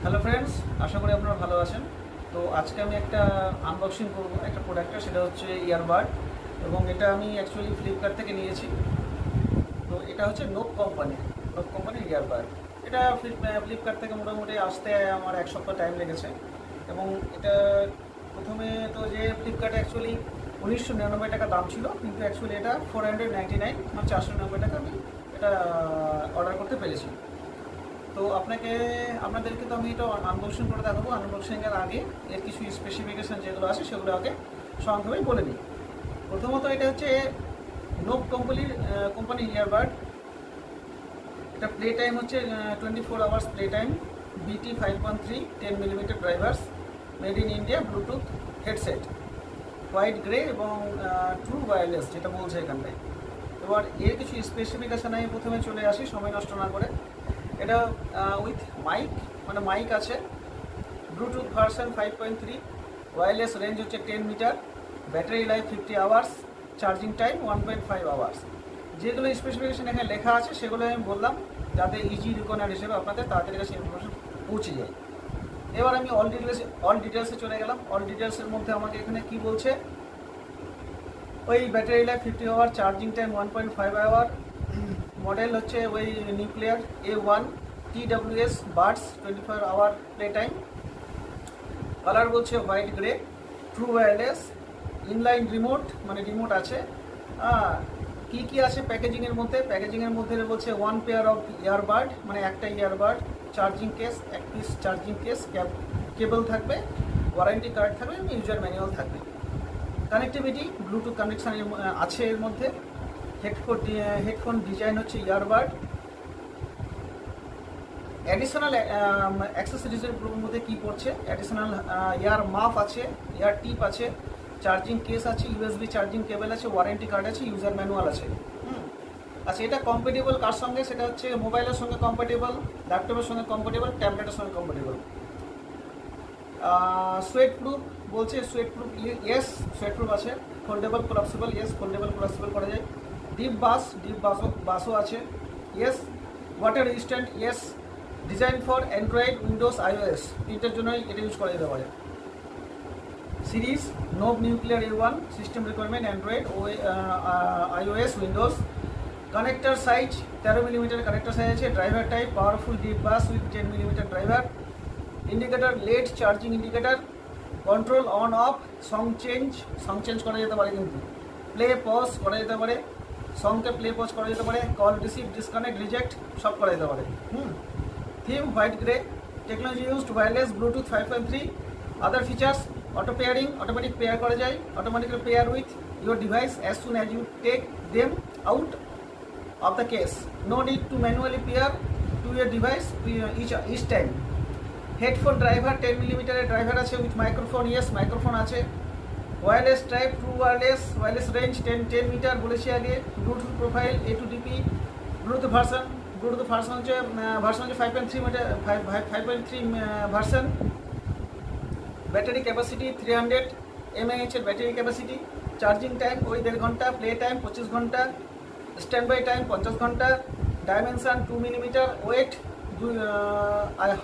Hello friends, আশা করি আপনারা ভালো আছেন। তো আজকে আমি একটা আনবক্সিং করব একটা প্রোডাক্টের, সেটা হচ্ছে ইয়ারবাড। এবং এটা আমি অ্যাকচুয়ালি ফ্লিপকার্ট থেকে নিয়েছি। তো এটা হচ্ছে নোক কোম্পানির ইয়ারবাড। এটা ফ্লিপকার্ট থেকে মোটামুটি আসতে আমার 1 সপ্তাহ টাইম লেগেছে। এবং এটা প্রথমে তো যে ফ্লিপকার্টে অ্যাকচুয়ালি 1999 টাকা দাম ছিল, কিন্তু অ্যাকচুয়ালি এটা 499 মানে 490 টাকা আমি এটা অর্ডার করতে পেরেছি। তো আপনাদেরকে তো আমি এটা আনবক্সিং করে দেখাবো। আনবক্সিংয়ের আগে এর কিছু স্পেসিফিকেশান যেগুলো আছে সেগুলো আগে সংক্ষেপে বলে নিই। প্রথমত এটা হচ্ছে কোম্পানির ইয়ারবাড। এটা প্লে টাইম হচ্ছে 24 hours play time, BT 5.3 10mm drivers, made in India, Bluetooth headset, white grey এবং ট্রু ওয়্যারলেস যেটা বলছে এখানটায়। এবার এর কিছু স্পেসিফিকেশান আমি প্রথমে চলে আসি সময় নষ্ট না করে। এটা উইথ মাইক আছে, ব্লুটুথ ভার্সন 5.3, ওয়্যারলেস রেঞ্জ হচ্ছে 10 metre, battery life 50 hours, charging time 1.5 hours. যেগুলো স্পেসিফিকেশান এখানে লেখা আছে সেগুলো আমি বললাম, যাতে ইজি রিকনার হিসেবে আপনাদের তাড়াতাড়ি কাছে ইনফরমেশন পৌঁছে যায়। এবার আমি অল ডিটেলসে চলে গেলাম। অল ডিটেলসের মধ্যে আমাকে এখানে কি বলছে, ওই battery life 50 hour, charging time 1.5 hour, model হচ্ছে ওই nuclear A1 TWS buds, 24 hour play time, colour বলছে white grey, true wireless, inline remote মানে রিমোট আছে। কি আছে প্যাকেজিংয়ের মধ্যে বলছে 1 পেয়ার অফ ইয়ারবাড মানে একটা ইয়ারবাড, চার্জিং কেস, এক পিস চার্জিং কেস, কেবল থাকবে, ওয়ারেন্টি কার্ড থাকবে এবং ইউজার ম্যানুয়াল থাকবে। কানেক্টিভিটি ব্লুটুথ কানেকশান আছে এর মধ্যে। হেডফোন ডিজাইন হচ্ছে ইয়ারবাড। অ্যাডিশনাল অ্যাক্সেসরিজের মধ্যে কী পড়ছে, অ্যাডিশনাল ইয়ার মাফ আছে, ইয়ার টিপ আছে, চার্জিং কেস আছে, USB চার্জিং কেবল আছে, ওয়ারেন্টি কার্ড আছে, ইউজার ম্যানুয়াল আছে। আচ্ছা, এটা কম্প্যাটেবল কার সঙ্গে, সেটা হচ্ছে মোবাইলের সঙ্গে কম্প্যাটেবল, ল্যাপটপের সঙ্গে কম্প্যাটেবল, ট্যাবলেটের সঙ্গে কম্প্যাটেবল। সোয়েট প্রুফ বলছে, sweat proof yes, sweat proof আছে। Foldable collapsible yes, foldable collapsible করা যায়। ডিপ বাসও আছে yes. Water resistant yes. Design for Android, Windows, iOS তিনটের জন্যই এটা ইউজ করা যেতে পারে। সিরিজ নোভ nuclear A1, system requirement Android, iOS, Windows. Connector size 13mm connector size আছে। Driver type powerful deep bass with 10mm driver. Indicator LED charging indicator. Control on of, song change করা যেতে পারে, কিন্তু play pause করা যেতে পারে, সংকে play pause করা যেতে পারে, কল রিসিভ, ডিসকানেক্ট, রিজেক্ট সব করা যেতে পারে। Theme white grey. Technology used wireless, Bluetooth 5.3। Other features auto pairing, automatic pair করা যায়, automatically pair with your device as soon as you take them out of the case. No need to manually pair to your device each time. Headphone driver 10mm driver আছে with microphone, yes microphone আছে। Wireless type true wireless range 10 metre বলেছি আগে। Bluetooth profile A2DP। Bluetooth version হচ্ছে 5.3 metre 5.3 version. Battery capacity 300 mAh এর battery capacity. Charging time ওই 1.5 ঘন্টা। Play time 25 ঘন্টা। Stand by time 50 ঘন্টা। ডাইমেনশান 2mm, ওয়েট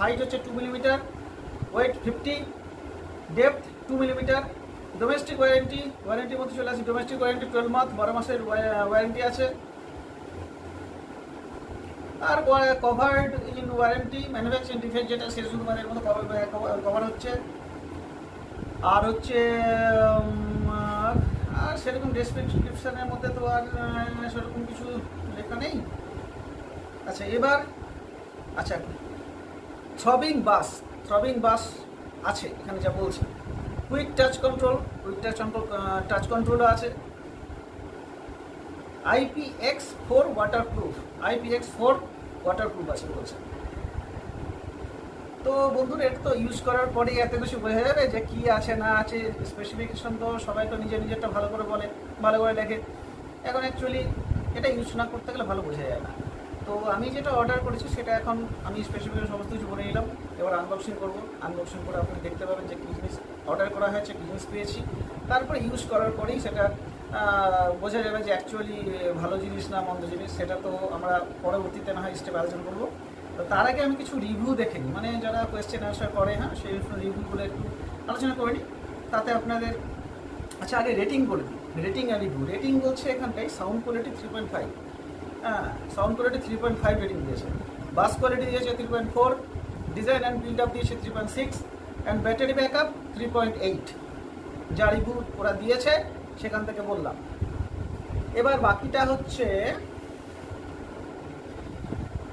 হাইট হচ্ছে 2mm, wait 50, depth 2mm। Domestic ওয়ারেন্টির মধ্যে চলে আসি। ডোমেস্টিক ওয়ারেন্টি 12 মান্থ, 12 মাসের ওয়ারেন্টি আছে। আর covered in warranty, manufacturing defect যেটা সে শুধুমাত্র এর মধ্যে কভার হচ্ছে। আর হচ্ছে আর সেরকম ডেসক্রিপশনের মধ্যে তো আর সেরকম কিছু লেখা নেই। আচ্ছা এবার থ্রবিং বাস আছে এখানে যা বলছে। কুইক টাচ কন্ট্রোলও আছে। IPX4 ওয়াটারপ্রুফ আছে বলছে। তো বন্ধুরা, এটা তো ইউজ করার পরেই এত কিছু বোঝা যাবে যে কী আছে না আছে। স্পেসিফিকেশন তো সবাই তো নিজেরটা ভালো করে বলে, ভালো করে লেখে। এখন অ্যাকচুয়ালি এটা ইউজ না করতে গেলে ভালো বোঝা যায় না। তো আমি যেটা অর্ডার করেছি সেটা এখন আমি স্পেসিফিকেশন সমস্ত কিছু বলে নিলাম। এবার আনবক্সিং করে আপনি দেখতে পাবেন যে কী জিনিস অর্ডার করা হয়েছে, কী জিনিস পেয়েছি। তারপরে ইউজ করার পরেই সেটা বোঝা যাবে যে অ্যাকচুয়ালি ভালো জিনিস না মন্দ জিনিস। সেটা তো আমরা পরবর্তীতে না হয় স্টেপ আলোচনা করবো। তো তার আগে আমি কিছু রিভিউ দেখে নিই, মানে যারা কোয়েশ্চেন আনসার করে, হ্যাঁ, সেই রিভিউগুলো একটু আলোচনা করে নিই তাতে আপনাদের। আচ্ছা, আগে রেটিং করে দিই, রেটিং আর রিভিউ। রেটিং বলছে এখানটায় সাউন্ড কোয়ালিটি 3.5, হ্যাঁ, সাউন্ড কোয়ালিটি 3.5 রেটিং দিয়েছে। বাস কোয়ালিটি দিয়েছে 3.4, ডিজাইন অ্যান্ড বিল্ড আপ দিয়েছে 3.6, অ্যান্ড ব্যাটারি ব্যাকআপ 3.8। যা রিভিউ ওরা দিয়েছে সেখান থেকে বললাম। এবার বাকিটা হচ্ছে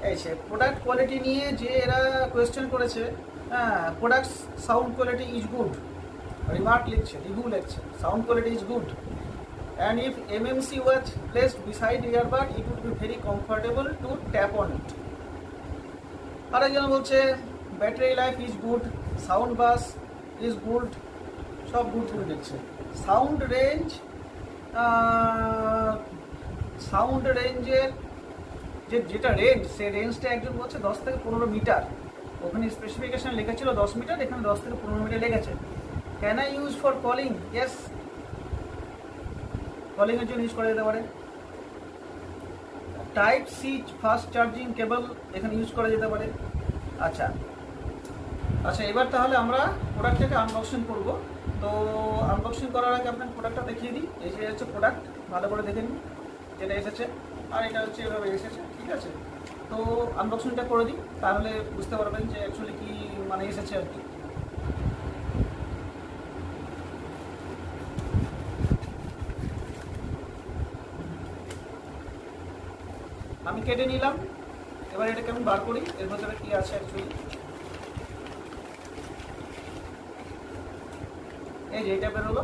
এই সে প্রোডাক্ট কোয়ালিটি নিয়ে যে এরা কোয়েশ্চেন করেছে। হ্যাঁ, product sound quality is good, remark লিখছে, রিভিউ লিখছে, sound quality is good, and if MMC was placed beside earbud it would be very comfortable to tap on it. আরেকজন বলছে battery life is good, sound bus is good, সব good good লিখছে। Sound range, sound রেঞ্জের যেটা range, সেই রেঞ্জটা একজন বলছে 10 থেকে 15 মিটার। ওখানে স্পেসিফিকেশন লেখা ছিল 10 মিটার, এখানে 10 থেকে 15 মিটার লেগেছে। Can I use for calling? Yes, কলিংয়ের জন্য ইউজ করা যেতে পারে। Type C fast charging cable এখানে ইউজ করা যেতে পারে। আচ্ছা আচ্ছা, এবার তাহলে আমরা প্রোডাক্টটাকে আনবক্সিং করব। তো আনবক্সিং করার আগে আপনাকে প্রোডাক্টটা দেখিয়ে দিই। এই যে হচ্ছে প্রোডাক্ট, ভালো করে দেখে নিন যেটা এসেছে, আর এটা হচ্ছে এভাবে এসেছে, ঠিক আছে। তো আনবক্সিংটা করে দিই, তাহলে বুঝতে পারবেন যে অ্যাকচুয়ালি কী মানে এসেছে আর কি। আমি কেটে নিলাম, এবার এটাকে আমি বার করি এর ভেতরে কি আছে অ্যাকচুয়ালি। এই যে এটা বেরোলো,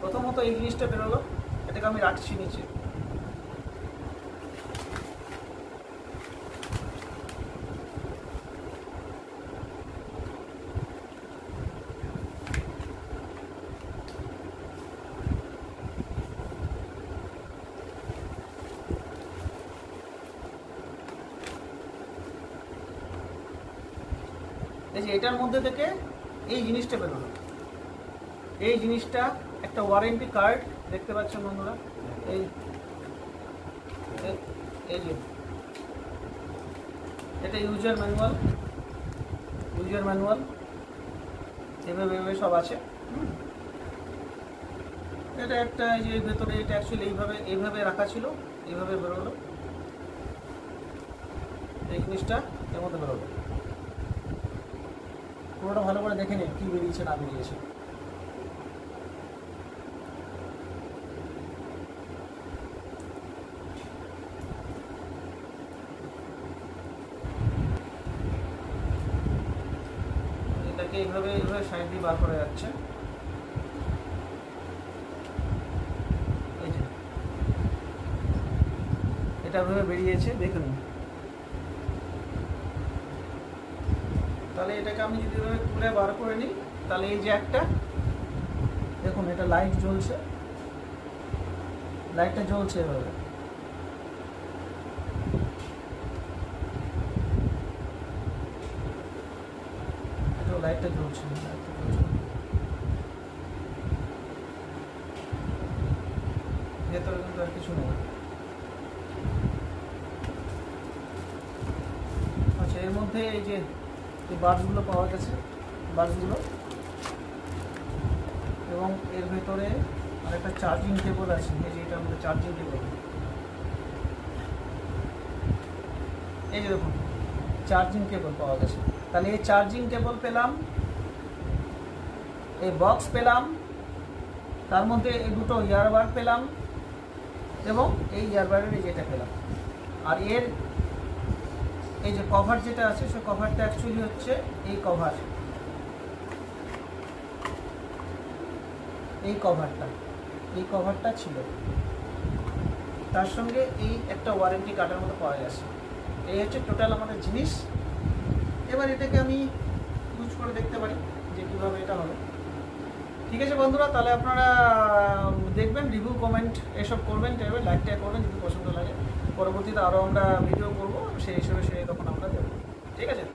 প্রথমত এই জিনিসটা বেরোলো, এটাকে আমি রাখছি নিচে। এই যে এটার মধ্যে থেকে এই জিনিসটা বেরোলো, এই জিনিসটা একটা ওয়ারেন্টি কার্ড দেখতে পাচ্ছেন বন্ধুরা। এই এই যে এটা ইউজার ম্যানুয়াল, এভাবে এভাবে সব আছে। এটা একটা এই যে ভেতরে এটা অ্যাকচুয়ালি এইভাবে রাখা ছিল, এইভাবে বেরোলো, এই জিনিসটা এর মধ্যে বেরোলো। পুরোটা ভালো করে দেখে নিন কী বেরিয়েছে না বেরিয়েছে। এটাকে এইভাবে সাইড দিয়ে বার করা যাচ্ছে। এই যে এটা এভাবে বেরিয়েছে, দেখুন। তাহলে এটাকে আমি যদি এভাবে তুলে বার করে নিই, তাহলে এই যে একটা দেখুন, এটা লাইট জ্বলছে, লাইটটা জ্বলছে এভাবে। লাইটটা জ্বলছে, ভেতরে কিন্তু আর কিছু নেই। আচ্ছা, এর মধ্যে এই যে এই বাডসগুলো পাওয়া গেছে, বাডসগুলো, এবং এর ভেতরে আরেকটা চার্জিং কেবল আছে। এই যে এটা আমাদের চার্জিং কেবল, এই যে দেখুন চার্জিং কেবল পাওয়া গেছে। তাহলে এই চার্জিং কেবল পেলাম, এই বক্স পেলাম, তার মধ্যে এই দুটো ইয়ারবাড পেলাম, এবং এই ইয়ারবাডের এই যেটা পেলাম। আর এর এই যে কভার যেটা আছে, সে কভারটা অ্যাকচুয়ালি হচ্ছে এই কভার, এই কভারটা ছিল, তার সঙ্গে এই একটা ওয়ারেন্টি কার্ডের মতো পাওয়া গেছে। এই হচ্ছে টোটাল আমাদের জিনিস। এবার এটাকে আমি ইউজ করে দেখতে পারি যে কীভাবে এটা হবে। ঠিক আছে বন্ধুরা, তাহলে আপনারা দেখবেন, রিভিউ কমেন্ট এসব করবেন, লাইকটা করবেন যদি পছন্দ লাগে। পরবর্তীতে আরও আমরা ভিডিও করবো, সেই হিসেবে তখন আমরা দেবো। ঠিক আছে।